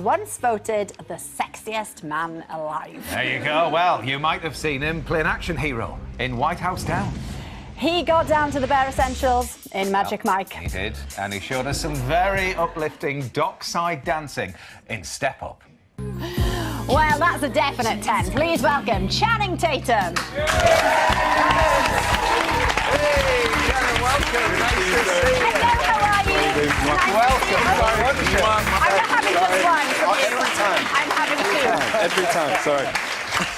once voted the sexiest man alive. There you go. Well, you might have seen him play an action hero in White House Down. He got down to the bare essentials in Magic Mike. He did, and he showed us some very uplifting dockside dancing in Step Up. Well, that's a definite 10. Please welcome Channing Tatum. Hey, Channing, welcome. Nice to see you. Hello, how are you? Welcome. I'm not having just one. Every time. I'm having two. Every time, sorry.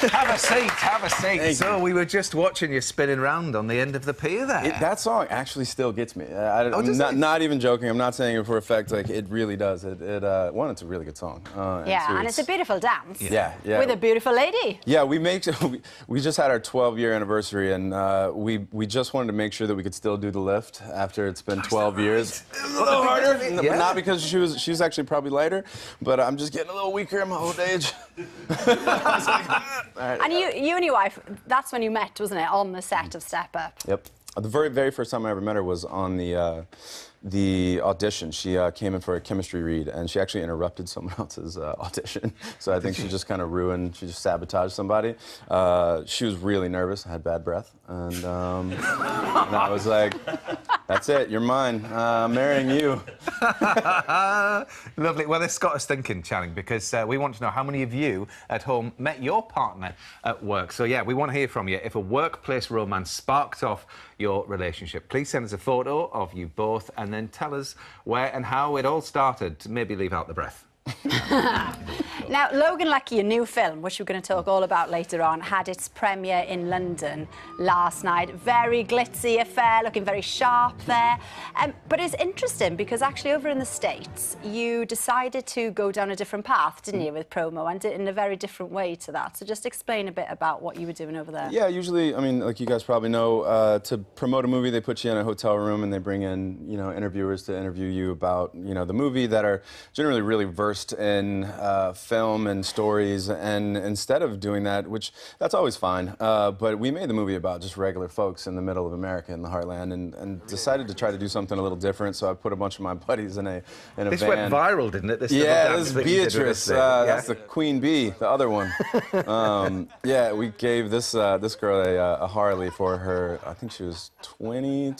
Have a seat, have a seat. So we were just watching you spinning round on the end of the pier there. That song actually still gets me. Does it? Not even joking. I'm not saying it for effect. Like, it really does. One, it's a really good song. Yeah, and it's a beautiful dance. Yeah. With a beautiful lady. Yeah, we just had our 12-year anniversary, and we just wanted to make sure that we could still do the lift after it's been 12 years. A little harder. Yeah. Not because she was actually probably lighter, but I'm just getting a little weaker in my old age. Right. And you and your wife, that's when you met, wasn't it, on the set of Step Up? Yep. The very first time I ever met her was on the audition. She came in for a chemistry read, and she actually interrupted someone else's audition. So I think she just kind of she just sabotaged somebody. She was really nervous, had bad breath, and I was like, that's it, you're mine. I'm marrying you. Lovely. Well, this got us thinking, Channing, because we want to know how many of you at home met your partner at work. So, yeah, we want to hear from you. If a workplace romance sparked off your relationship, please send us a photo of you both and then tell us where and how it all started. Maybe leave out the breath. Now, Logan Lucky, a new film, which we're going to talk all about later on, had its premiere in London last night. Very glitzy affair, looking very sharp there. But it's interesting because actually over in the States, you decided to go down a different path, didn't you, with promo, and in a very different way to that. So just explain a bit about what you were doing over there. Yeah, usually, I mean, like you guys probably know, to promote a movie, they put you in a hotel room and they bring in, interviewers to interview you about, the movie that are generally really versed in film and stories, and instead of doing that, which that's always fine, but we made the movie about just regular folks in the middle of America in the heartland, and decided to try to do something a little different. So I put a bunch of my buddies in a van. This went viral, didn't it? This this is Beatrice. That's the Queen Bee, the other one. Yeah, we gave this girl a Harley for her. I think she was 20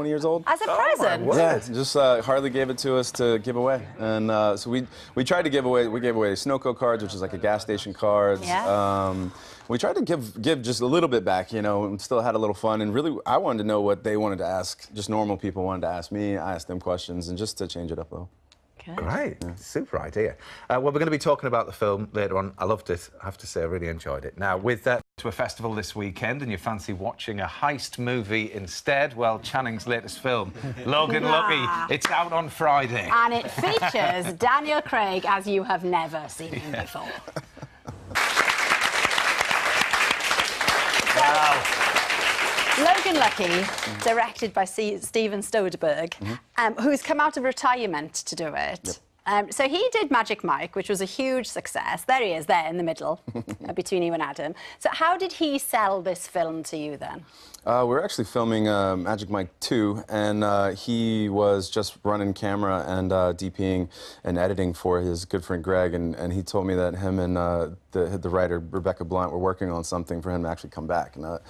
years old. As a present. Yeah, just Harley gave it to us to give away, and so we tried to give away. We gave away Snowco cards, which is like a gas station cards. Yeah. We tried to give just a little bit back, and still had a little fun. And really, I wanted to know what they wanted to ask. Just normal people wanted to ask me. I asked them questions, and just to change it up, though. Good. Great. Yeah. Super idea. Well, we're going to be talking about the film later on. I loved it. I have to say, I really enjoyed it. Now, with that, to a festival this weekend and you fancy watching a heist movie instead, well, Channing's latest film, Logan Lucky, it's out on Friday. And it features Daniel Craig as you have never seen him before. Wow. Logan Lucky, directed by Steven Soderbergh, who's come out of retirement to do it. Yep. So he did Magic Mike, which was a huge success. There he is, there in the middle, between you and Adam. So how did he sell this film to you then? We're actually filming Magic Mike 2, and he was just running camera and DPing and editing for his good friend Greg, and he told me that him and the writer Rebecca Blunt were working on something for him to actually come back. And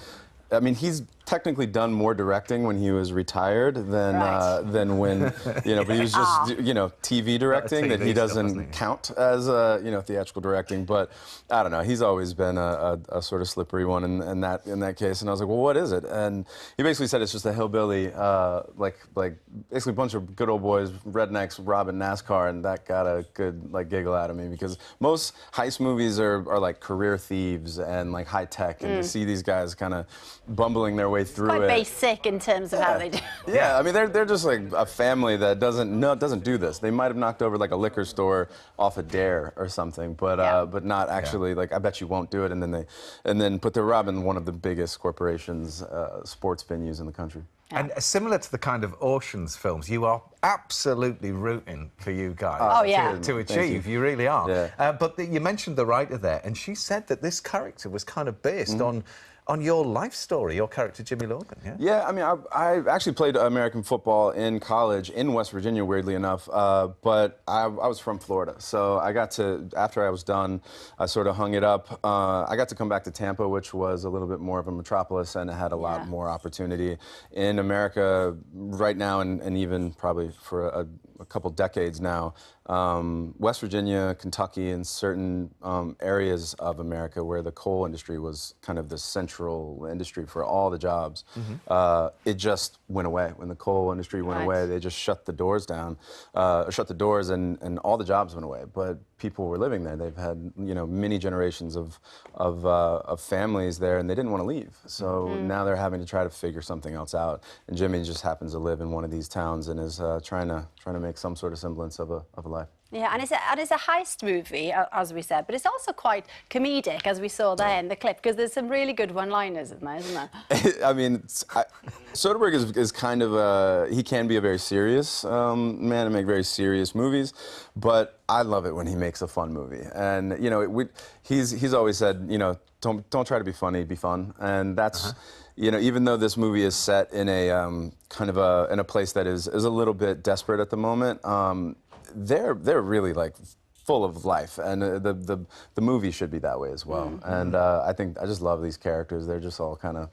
I mean, he's technically done more directing when he was retired than when, but he was just, TV directing, that he doesn't count as, theatrical directing. But I don't know, he's always been a sort of slippery one in that case. And I was like, well, what is it? And he basically said it's just a hillbilly, like basically a bunch of good old boys, rednecks, robbing NASCAR, and that got a good giggle out of me, because most heist movies are like career thieves and like high tech, and to see these guys kind of bumbling their way through Quite it. basic in terms of how they do. Yeah, I mean they're just like a family that doesn't do this. They might have knocked over like a liquor store off a dare or something, but not actually like, I bet you won't do it. But they're robbing one of the biggest corporations, sports venues in the country. Yeah. And similar to the kind of Ocean's films, you are absolutely rooting for you guys Oh, yeah. to achieve. You really are. Yeah. But you mentioned the writer there, and she said that this character was kind of based on your life story, your character Jimmy Logan. Yeah. Yeah, I mean, I actually played American football in college in West Virginia, weirdly enough, but I was from Florida. So I got to, after I was done, I sort of hung it up. I got to come back to Tampa, which was a little bit more of a metropolis, and it had a lot more opportunity in America right now, and even probably for a couple decades now. West Virginia, Kentucky, and certain areas of America where the coal industry was kind of the central industry for all the jobs, it just went away. When the coal industry went away, they just shut the doors down, and all the jobs went away. But people were living there. They've had, you know, many generations of families there, and they didn't want to leave. So now they're having to try to figure something else out. And Jimmy just happens to live in one of these towns and is trying to make some sort of semblance of a life. Yeah, and it's a heist movie, as we said, but it's also quite comedic, as we saw there in the clip, because there's some really good one-liners in there, isn't there? I mean, Soderbergh is kind of he can be a very serious man and make very serious movies, but I love it when he makes a fun movie. And you know, he's always said, you know, don't try to be funny, be fun, and that's. You know, even though this movie is set in a kind of in a place that is a little bit desperate at the moment, they're really like full of life, and the movie should be that way as well. And I think I just love these characters. They're just all kind of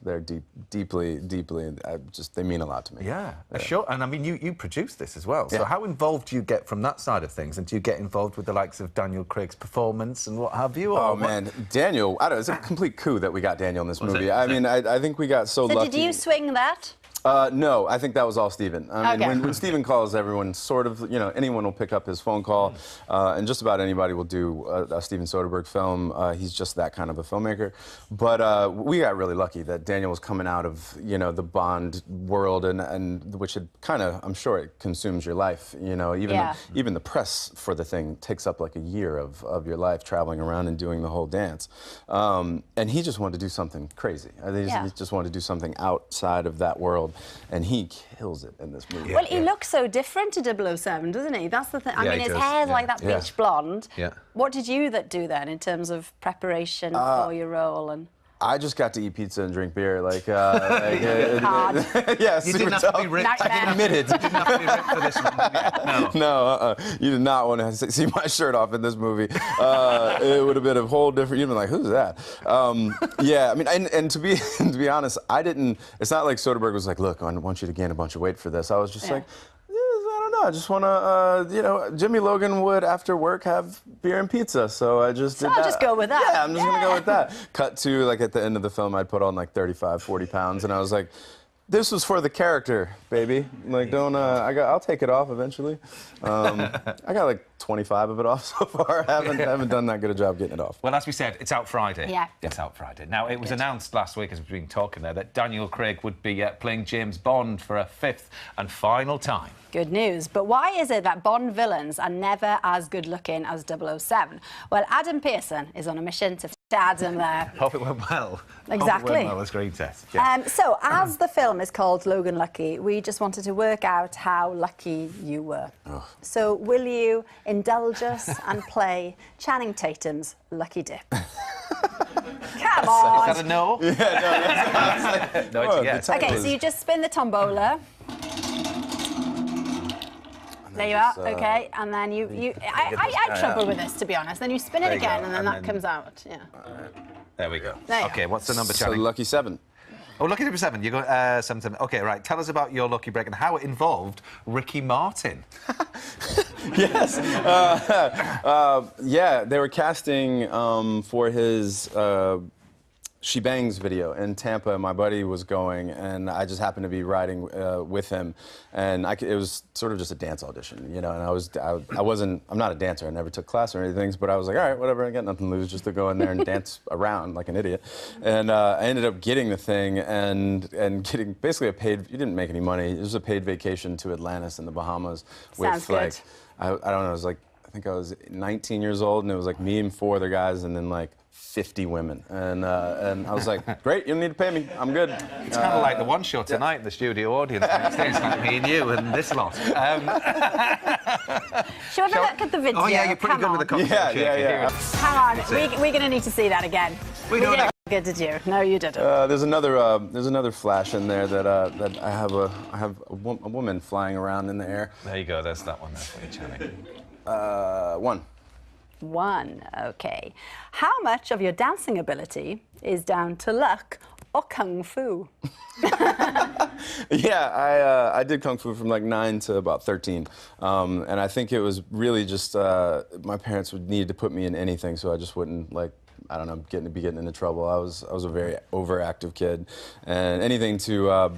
deeply. They mean a lot to me. Yeah, sure. And I mean, you produced this as well. So how involved do you get from that side of things? And do you get involved with the likes of Daniel Craig's performance and what have you? Oh man, Daniel! I don't know. It's a complete coup that we got Daniel in this movie. I mean, I think we got so lucky. So did you swing that? No, I think that was all Steven. I mean, when Steven calls, everyone sort of, you know, anyone will pick up his phone call, and just about anybody will do a Steven Soderbergh film. He's just that kind of a filmmaker. But we got really lucky that Daniel was coming out of, you know, the Bond world, and which had kind of, I'm sure it consumes your life. You know, even the press for the thing takes up like a year of your life, traveling around and doing the whole dance. And he just wanted to do something crazy. He just wanted to do something outside of that world. And he kills it in this movie. Well, he looks so different to 007, doesn't he? That's the thing. I mean, his hair's like that bleach blonde. Yeah. What did you do then in terms of preparation for your role? And I just got to eat pizza and drink beer, like hard. Yeah, you super didn't have tough. to be ripped. Admitted. You didn't have to be ripped for this one. No, you did not want to see my shirt off in this movie. It would have been a whole different. You'd been like, "Who's that?" Yeah, I mean, and to be honest, I didn't. It's not like Soderbergh was like, "Look, I want you to gain a bunch of weight for this." I was just like. I don't know. I just want to, you know, Jimmy Logan would after work have beer and pizza, so I just did that. I'll just go with that. Yeah, I'm just gonna go with that. Cut to like at the end of the film, I'd put on like 35, 40 pounds, and I was like, this was for the character, baby. Like, don't. I'll take it off eventually. I got like 25 of it off so far. I haven't done that good a job getting it off. Well, as we said, it's out Friday. Yeah. It's out Friday. Now, it was announced last week, as we've been talking there, that Daniel Craig would be playing James Bond for a fifth and final time. Good news. But why is it that Bond villains are never as good-looking as 007? Well, Adam Pearson is on a mission to add him there. Hope it went well. Exactly. Hope it went well, the screen test. Yeah. So, as the film is called Logan Lucky, we just wanted to work out how lucky you were. Oh. So, will you indulge us and play Channing Tatum's Lucky Dip? Come on! Is that a no? Yeah, no, it's a yes. OK, so you just spin the tombola. There you are, OK, and then I had trouble with this, to be honest. Then you spin it again, and then that comes out, yeah. There we go. There OK, what's the number, Channing? So lucky 7. Oh, lucky number 7. You got 7. OK, right. Tell us about your lucky break and how it involved Ricky Martin. Yes. Yeah, they were casting for his She Bangs video in Tampa. My buddy was going, and I just happened to be riding with him, and it was sort of just a dance audition, you know. And I'm not a dancer. I never took class or anything, but I was like, all right, whatever. I got nothing to lose, just to go in there and dance around like an idiot. And I ended up getting the thing and getting basically a paid. You didn't make any money. It was a paid vacation to Atlantis in the Bahamas with Sounds good. like I don't know. It was like think I was 19 years old, and it was like me and 4 other guys, and then like 50 women. And I was like, great, you don't need to pay me. I'm good. It's kind of like the one show tonight in the studio audience. It's like me and you and this lot. Shall we have a look at the video? Oh, yeah, you're pretty good with the cocktail Yeah. Hang on, we're going to need to see that again. We don't have... Good, did you? No, you didn't. There's another flash in there that I have a woman flying around in the air. There you go, there's that one there for you, Channing. One, okay. How much of your dancing ability is down to luck or kung fu? Yeah, I did kung fu from like 9 to about 13, and I think it was really just my parents would need to put me in anything, so I just wouldn't like. I don't know, getting into trouble. I was a very overactive kid, and anything to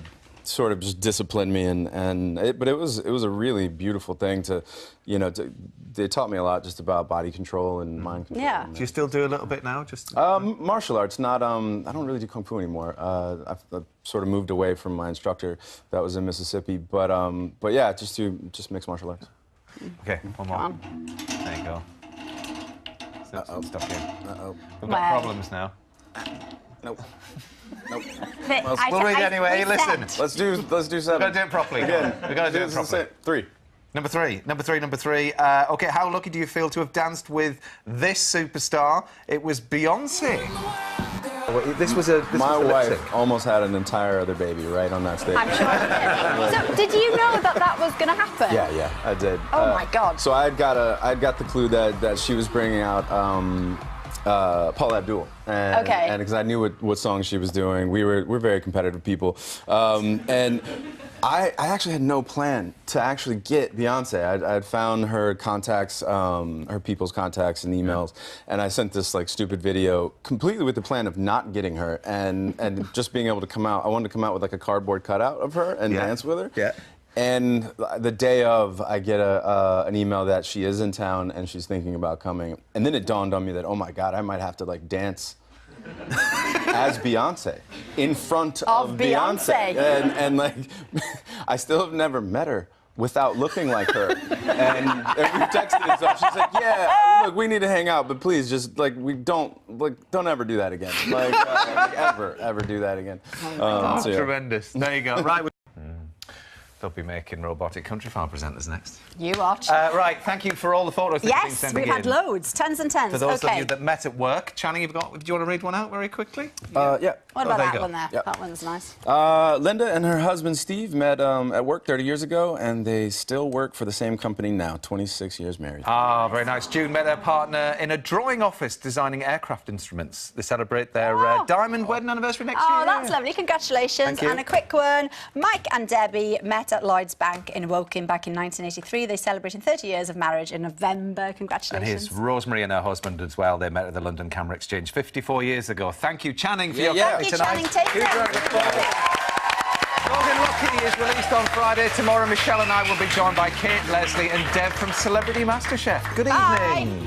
sort of just discipline me. But it was a really beautiful thing to, you know, they taught me a lot just about body control and mind control. Yeah. Do you still do a little bit now? Just martial arts. Not. I don't really do kung fu anymore. I've sort of moved away from my instructor that was in Mississippi. But yeah, just mixed martial arts. Okay, one more. Come on. There you go. Stuff in. We've Well. got problems now. Nope. We'll read anyway. Listen. Let's do 7. We've got to do it properly. Again. We've got to do it properly. 3. Number three. Okay, how lucky do you feel to have danced with this superstar? It was Beyonce. This was My a lip wife sync. almost had an entire other baby right on that stage. I'm sure you did. So, did you know that was going to happen? Yeah, I did. Oh my God. So I'd got the clue that she was bringing out Paul Abdul, and because I knew what song she was doing. We're very competitive people, and I actually had no plan to actually get Beyonce. I'd found her contacts, her people's contacts and emails, and I sent this like stupid video completely with the plan of not getting her and just being able to come out. I wanted to come out with like a cardboard cutout of her and dance with her. Yeah. And the day of, I get an email that she is in town and she's thinking about coming. And then it dawned on me that, oh my God, I might have to like dance as Beyonce in front of Beyonce. And like, I still have never met her without looking like her. And we texted and stuff. She's like, yeah, look, we need to hang out, but please just like, don't ever do that again. Like, ever do that again. So, yeah. Tremendous. There you go. Right. They'll be making robotic country farm presenters next. You watch. Right, thank you for all the photos that you've been Yes, sending we've had in. loads, tons and tons. For those of you that met at work, Channing, do you want to read one out very quickly? Yeah. What about there you that go. one there? Yep. That one's nice. Linda and her husband Steve met at work 30 years ago, and they still work for the same company now, 26 years married. Ah, very nice. June met her partner in a drawing office designing aircraft instruments. They celebrate their diamond wedding anniversary next year. Oh, that's lovely. Congratulations. Thank you. And a quick one. Mike and Debbie met at Lloyd's Bank in Woking back in 1983. They celebrated 30 years of marriage in November. Congratulations. And here's Rosemary and her husband as well. They met at the London Camera Exchange 54 years ago. Thank you, Channing, for your company tonight. Thank you, Channing Tatum. Huge round of applause. Logan Lucky is released on Friday. Tomorrow, Michelle and I will be joined by Kate, Leslie and Deb from Celebrity MasterChef. Good Bye. evening.